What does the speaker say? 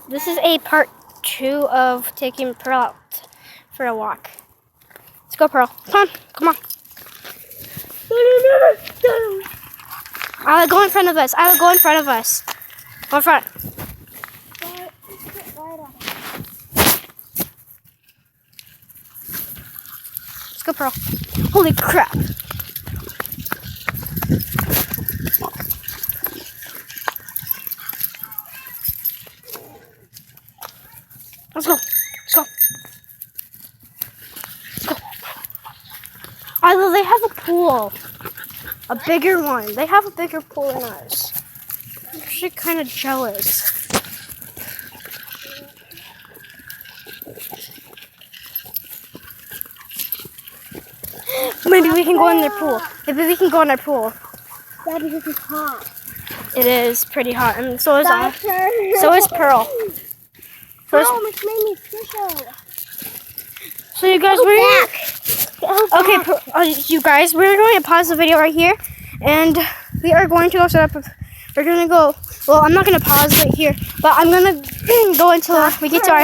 This is a part 2 of taking Pearl out for a walk. Let's go, Pearl. Come on. I'll go in front of us. Go in front. Go in front. Let's go, Pearl. Holy crap. Let's go. Although they have a pool. A bigger one. They have a bigger pool than us. I'm actually kind of jealous. Maybe we can go in their pool. Yeah, because it's hot. It is pretty hot, and so is Pearl. It's made me official. So you guys, you guys, we're going to pause the video right here, and we are going to go set up. We're going to go. Well, I'm not going to pause right here, but I'm going to go until we get to our